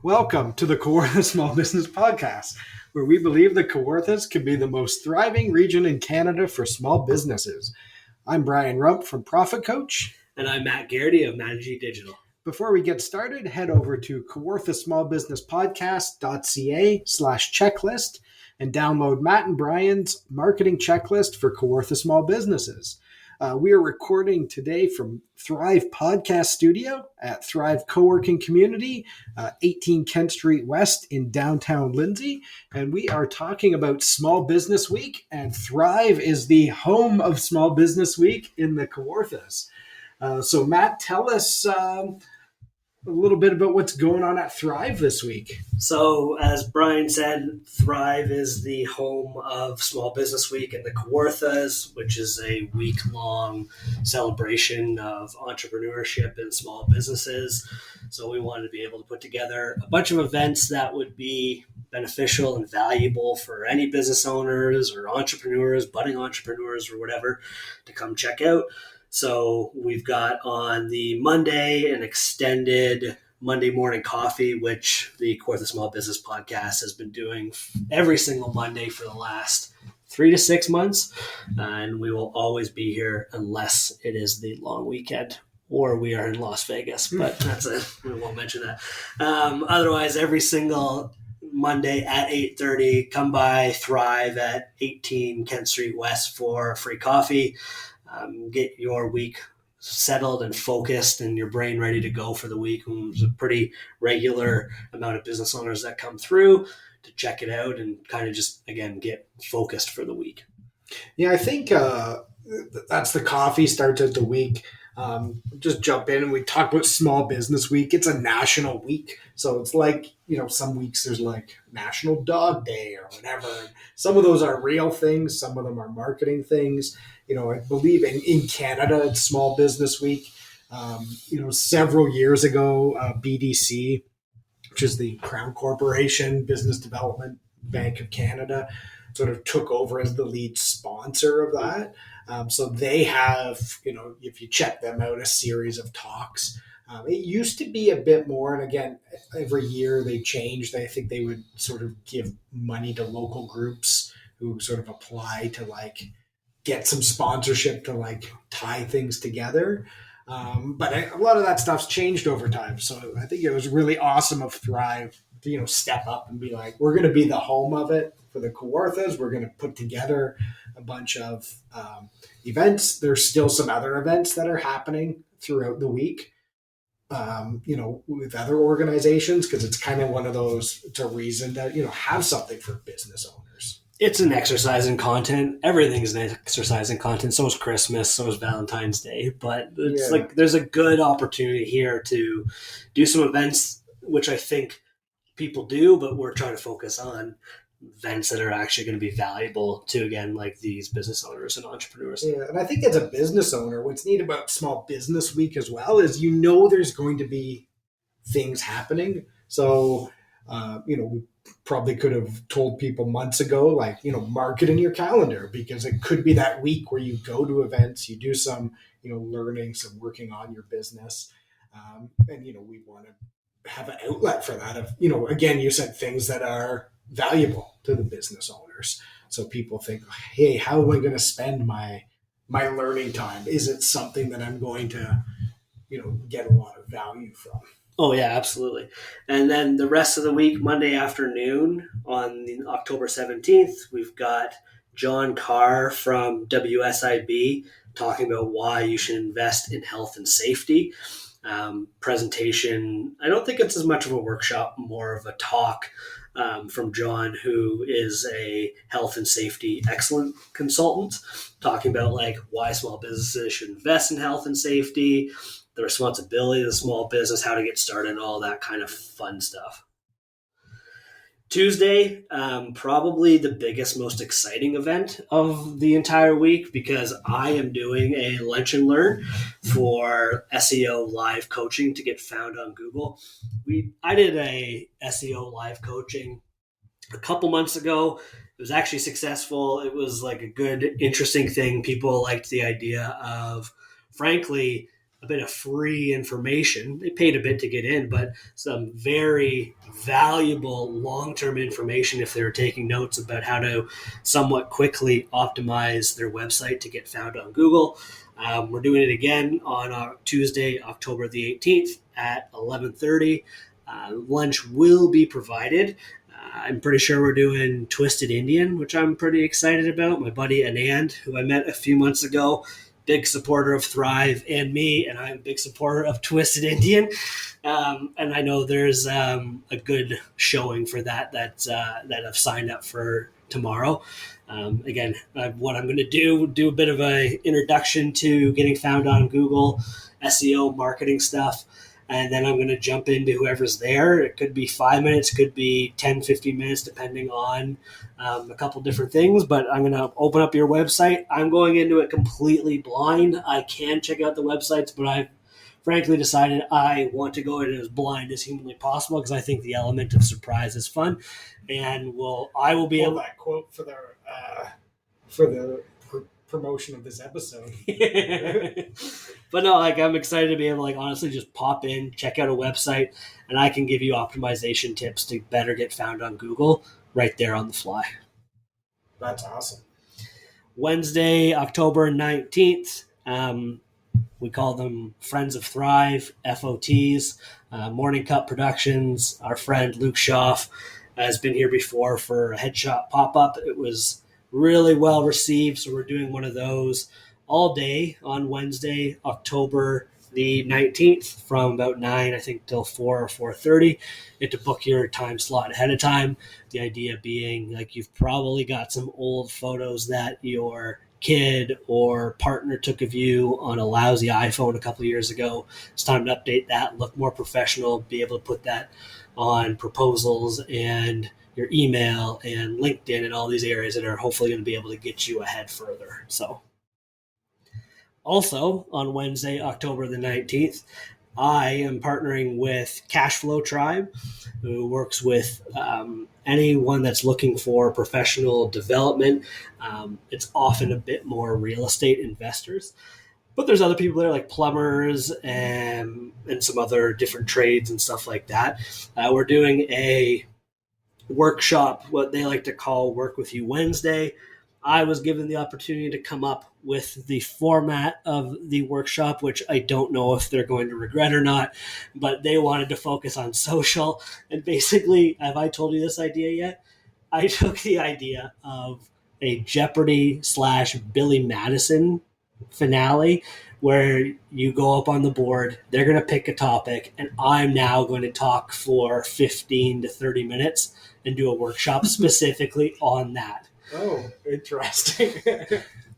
Welcome to the Kawartha Small Business Podcast, where we believe the Kawarthas can be the most thriving region in Canada for small businesses. I'm Brian Rump from Profit Coach. And I'm Matt Garrity of Managing Digital. Before we get started, head over to kawarthasmallbusinesspodcast.ca/checklist and download Matt and Brian's marketing checklist for Kawartha Small Businesses. We are recording today from Thrive Podcast Studio at Thrive Co-working Community, 18 Kent Street West in downtown Lindsay. And we are talking about Small Business Week, and Thrive is the home of Small Business Week in the Kawarthas. So Matt, tell us a little bit about what's going on at Thrive this week. So as Brian said, Thrive is the home of Small Business Week in the Kawarthas, which is a week-long celebration of entrepreneurship in small businesses. So we wanted to be able to put together a bunch of events that would be beneficial and valuable for any business owners or entrepreneurs, budding entrepreneurs or whatever, to come check out. So we've got on the Monday an extended Monday morning coffee, which the Kawartha Small Business Podcast has been doing every single Monday for the last 3 to 6 months. And we will always be here unless it is the long weekend or we are in Las Vegas. But we won't mention that. Otherwise, every single Monday at 8:30, come by Thrive at 18 Kent Street West for free coffee. Get your week settled and focused and your brain ready to go for the week. And there's a pretty regular amount of business owners that come through to check it out and kind of just, again, get focused for the week. Yeah, I think that's the coffee starts at the week. Just jump in and we talk about Small Business Week. It's a national week. So it's like, some weeks there's like National Dog Day or whatever. Some of those are real things. Some of them are marketing things. I believe in Canada, it's Small Business Week. Several years ago, BDC, which is the Crown Corporation Business Development Bank of Canada, sort of took over as the lead sponsor of that. So they have, if you check them out, a series of talks. It used to be a bit more, and again, every year they changed. I think they would sort of give money to local groups who sort of apply to get some sponsorship to tie things together. But a lot of that stuff's changed over time. So I think it was really awesome of Thrive to, step up and be like, we're going to be the home of it for the Kawarthas. We're going to put together a bunch of events. There's still some other events that are happening throughout the week, with other organizations, because it's kind of one of those, it's a reason to, have something for business owners. It's an exercise in content. Everything's an exercise in content. So is Christmas. So is Valentine's Day. But it's there's a good opportunity here to do some events, which I think people do, but we're trying to focus on events that are actually going to be valuable to, again, these business owners and entrepreneurs. Yeah, and I think as a business owner, what's neat about Small Business Week as well is there's going to be things happening. So, we probably could have told people months ago, mark it in your calendar, because it could be that week where you go to events, you do some, learning, some working on your business. And, we want to have an outlet for that of, again, you said things that are valuable to the business owners. So people think, hey, how am I going to spend my learning time? Is it something that I'm going to, get a lot of value from? Oh, yeah, absolutely. And then the rest of the week, Monday afternoon on October 17th, we've got John Carr from WSIB talking about why you should invest in health and safety. Presentation, I don't think it's as much of a workshop, more of a talk from John, who is a health and safety excellent consultant, talking about why small businesses should invest in health and safety, the responsibility of the small business, how to get started, and all that kind of fun stuff. Tuesday, probably the biggest, most exciting event of the entire week, because I am doing a lunch and learn for SEO live coaching to get found on Google. I did a SEO live coaching a couple months ago. It was actually successful. It was a good, interesting thing. People liked the idea of, frankly, a bit of free information. They paid a bit to get in, but some very valuable long-term information if they're taking notes about how to somewhat quickly optimize their website to get found on Google. We're doing it again on Tuesday, October the 18th at 11:30. Lunch will be provided. I'm pretty sure we're doing Twisted Indian, which I'm pretty excited about. My buddy Anand, who I met a few months ago, big supporter of Thrive and me, and I'm a big supporter of Twisted Indian. And I know there's a good showing for that I've signed up for tomorrow. Again, what I'm going to do a bit of an introduction to getting found on Google, SEO, marketing stuff. And then I'm going to jump into whoever's there. It could be 5 minutes, could be 10, 15 minutes, depending on a couple different things. But I'm going to open up your website. I'm going into it completely blind. I can check out the websites, but I've frankly decided I want to go in as blind as humanly possible because I think the element of surprise is fun. And I will be able that quote for the promotion of this episode. But no, I'm excited to be able to honestly just pop in, check out a website, and I can give you optimization tips to better get found on Google right there on the fly. That's awesome. Wednesday, October 19th, we call them Friends of Thrive, FOTs, Morning Cup Productions. Our friend Luke Schaff has been here before for a headshot pop-up. It was really well received, so we're doing one of those all day on Wednesday, October the 19th from about 9, I think, till 4 or 4:30. You have to book your time slot ahead of time. The idea being you've probably got some old photos that your kid or partner took of you on a lousy iPhone a couple of years ago. It's time to update that, look more professional, be able to put that on proposals and your email and LinkedIn and all these areas that are hopefully going to be able to get you ahead further. So also on Wednesday, October the 19th, I am partnering with Cashflow Tribe, who works with anyone that's looking for professional development. It's often a bit more real estate investors, but there's other people there like plumbers and some other different trades and stuff like that. We're doing a workshop, what they like to call Work With You Wednesday. I was given the opportunity to come up with the format of the workshop, which I don't know if they're going to regret or not, but they wanted to focus on social. And basically, have I told you this idea yet? I took the idea of a Jeopardy / Billy Madison finale where you go up on the board, they're going to pick a topic, and I'm now going to talk for 15 to 30 minutes and do a workshop specifically on that. Oh, interesting.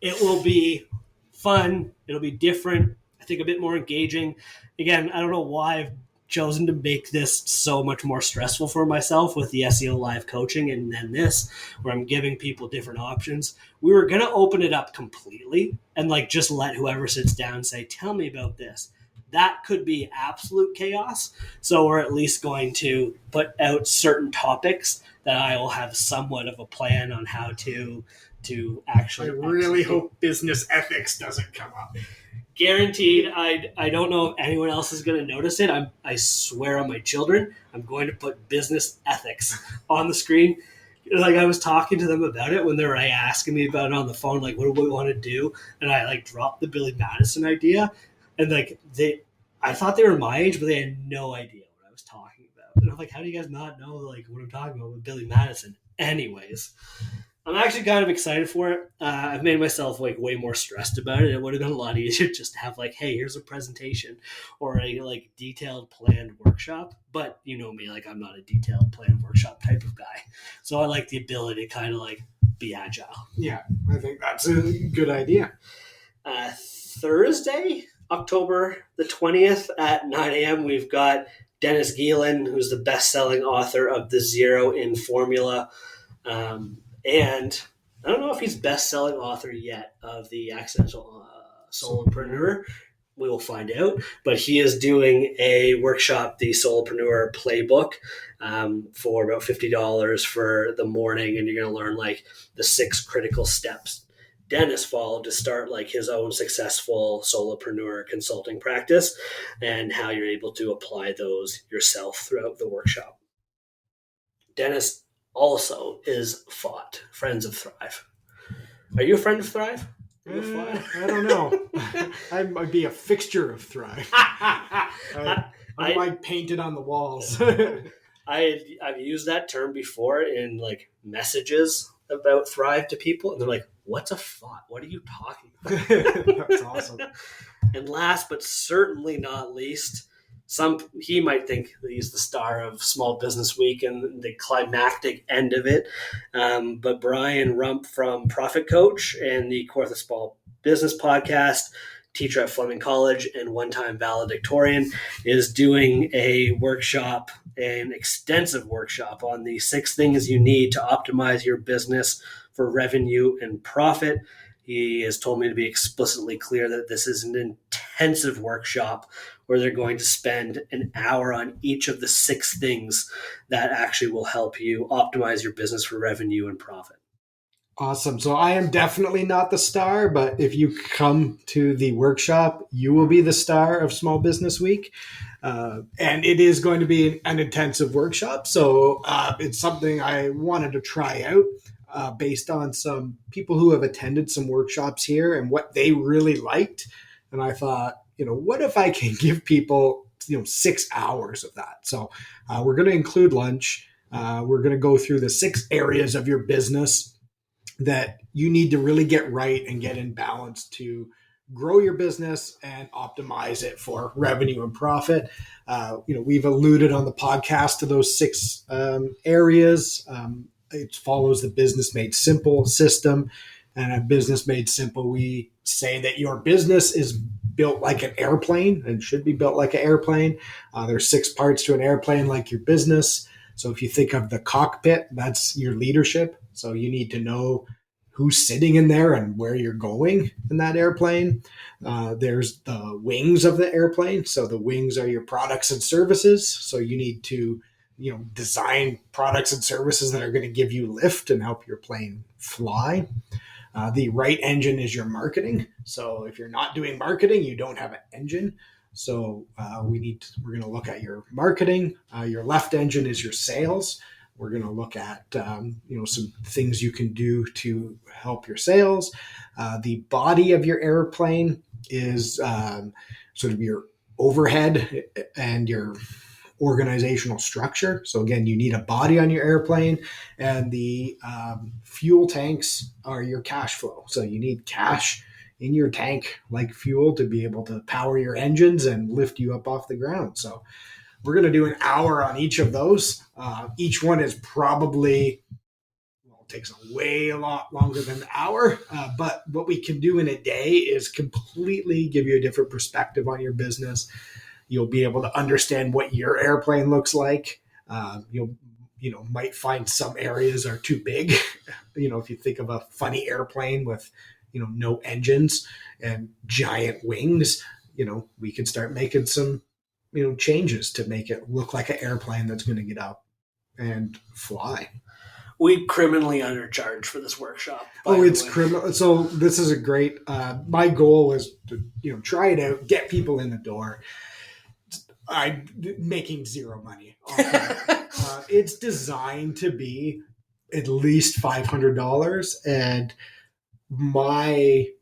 It will be fun. It'll be different. I think a bit more engaging. Again, I don't know why I've chosen to make this so much more stressful for myself with the SEO live coaching and then this, where I'm giving people different options. We were going to open it up completely and just let whoever sits down say, tell me about this. That could be absolute chaos. So we're at least going to put out certain topics that I will have somewhat of a plan on how to actually. I really hope business ethics doesn't come up. Guaranteed. I don't know if anyone else is going to notice it. I swear on my children, I'm going to put business ethics on the screen. I was talking to them about it when they were asking me about it on the phone, what do we want to do? And I dropped the Billy Madison idea. And I thought they were my age, but they had no idea what I was talking about. And I'm how do you guys not know what I'm talking about with Billy Madison? Anyways, I'm actually kind of excited for it. I've made myself way more stressed about it. It would have been a lot easier just to have hey, here's a presentation or a detailed planned workshop. But you know me, I'm not a detailed planned workshop type of guy. So I like the ability to kind of be agile. Yeah, I think that's a good idea. Thursday, October the 20th at 9 a.m., we've got Dennis Gielen, who's the best-selling author of The Zero In Formula. And I don't know if he's best-selling author yet of The Accidental Solopreneur. We will find out. But he is doing a workshop, the Solopreneur Playbook, for about $50 for the morning. And you're going to learn the 6 critical steps Dennis followed to start like his own successful solopreneur consulting practice, and how you're able to apply those yourself throughout the workshop. Dennis also is FOT, Friends of Thrive. Are you a friend of Thrive? I don't know. I might be a fixture of Thrive. I might paint it on the walls. I've used that term before in like messages about Thrive to people, and they're like, "What's a FOT? What are you talking about?" That's awesome. And last but certainly not least, he might think that he's the star of Small Business Week and the climactic end of it. But Brian Rump from Profit Coach and the Kawartha Small Business Podcast, teacher at Fleming College and one-time valedictorian, is doing a workshop, an extensive workshop on the 6 things you need to optimize your business for revenue and profit. He has told me to be explicitly clear that this is an intensive workshop where they're going to spend an hour on each of the 6 things that actually will help you optimize your business for revenue and profit. Awesome. So I am definitely not the star, but if you come to the workshop, you will be the star of Small Business Week. And it is going to be an intensive workshop. So it's something I wanted to try out based on some people who have attended some workshops here and what they really liked. And I thought, what if I can give people, 6 hours of that? So we're going to include lunch. We're going to go through the 6 areas of your business that you need to really get right and get in balance to grow your business and optimize it for revenue and profit. We've alluded on the podcast to those 6 areas. It follows the Business Made Simple system. And at Business Made Simple, we say that your business is built like an airplane and should be built like an airplane. There's 6 parts to an airplane like your business. So if you think of the cockpit, that's your leadership. So you need to know who's sitting in there and where you're going in that airplane. There's the wings of the airplane. So the wings are your products and services. So you need to, design products and services that are going to give you lift and help your plane fly. The right engine is your marketing. So if you're not doing marketing, you don't have an engine. So we're going to look at your marketing. Your left engine is your sales. We're going to look at some things you can do to help your sales. The body of your airplane is sort of your overhead and your organizational structure. So again, you need a body on your airplane, and the fuel tanks are your cash flow. So you need cash in your tank like fuel to be able to power your engines and lift you up off the ground. So we're going to do an hour on each of those. Each one is probably, takes a lot longer than an hour. But what we can do in a day is completely give you a different perspective on your business. You'll be able to understand what your airplane looks like. You'll might find some areas are too big. If you think of a funny airplane with, no engines and giant wings, we can start making some, changes to make it look like an airplane that's going to get up and fly. We criminally undercharge for this workshop. It's criminal. So this is a great, my goal is to, try it out, get people in the door. I'm making zero money off of it. It's designed to be at least $500, and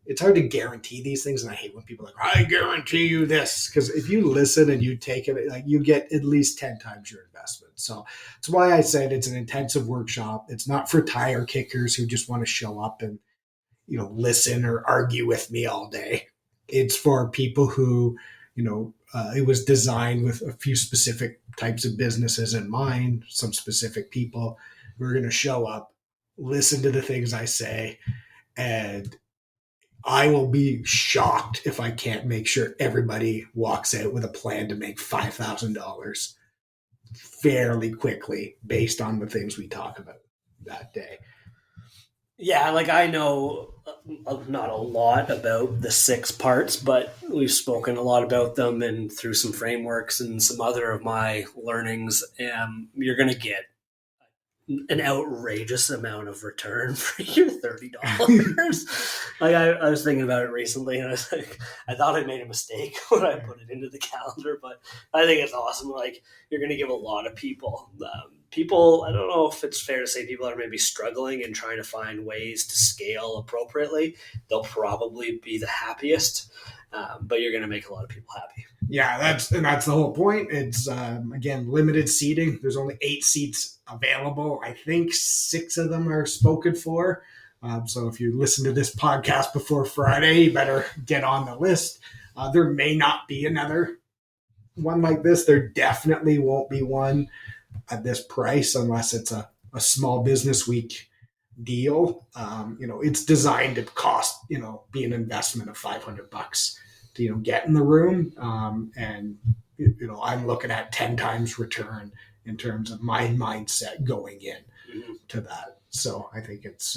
it's hard to guarantee these things, and I hate when people are like, I guarantee you this, because if you listen and you take it, like, you get at least 10 times your investment. So that's why I said it's an intensive workshop. It's not for tire kickers who just want to show up and listen or argue with me all day. It's for people who it was designed with a few specific types of businesses in mind, some specific people who are going to show up, listen to the things I say, and I will be shocked if I can't make sure everybody walks out with a plan to make $5,000 fairly quickly based on the things we talk about that day. Yeah, like I know not a lot about the 6 parts, but we've spoken a lot about them and through some frameworks and some other of my learnings. You're going to get an outrageous amount of return for your $30. Like I was thinking about it recently, and I was like, I thought I made a mistake when I put it into the calendar, but I think it's awesome. Like you're going to give a lot of people. People, I don't know if it's fair to say people are maybe struggling and trying to find ways to scale appropriately. They'll probably be the happiest, but you're going to make a lot of people happy. Yeah, that's the whole point. It's again limited seating. There's only 8 seats available. I think 6 of them are spoken for. So if you listen to this podcast before Friday, you better get on the list. There may not be another one like this. There definitely won't be one at this price unless it's a small business week deal. It's designed to cost, be an investment of $500 to, get in the room. And, I'm looking at 10 times return in terms of my mindset going in to that. So I think it's,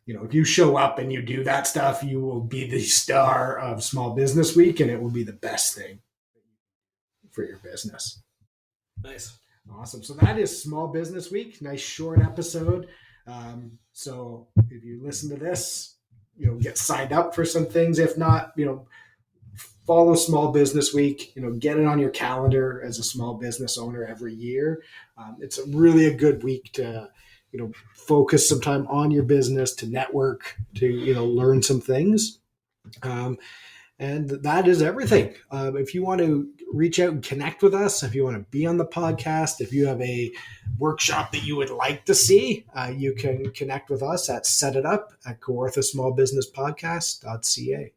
if you show up and you do that stuff, you will be the star of Small Business Week, and it will be the best thing for your business. Nice. Awesome. So that is Small Business Week. Nice short episode. So if you listen to this, get signed up for some things. If not, follow Small Business Week, get it on your calendar as a small business owner every year. It's really a good week to, focus some time on your business, to network, to, learn some things. And that is everything. If you want to reach out and connect with us, if you want to be on the podcast, if you have a workshop that you would like to see, you can connect with us at Set It Up at kawarthasmallbusinesspodcast.ca.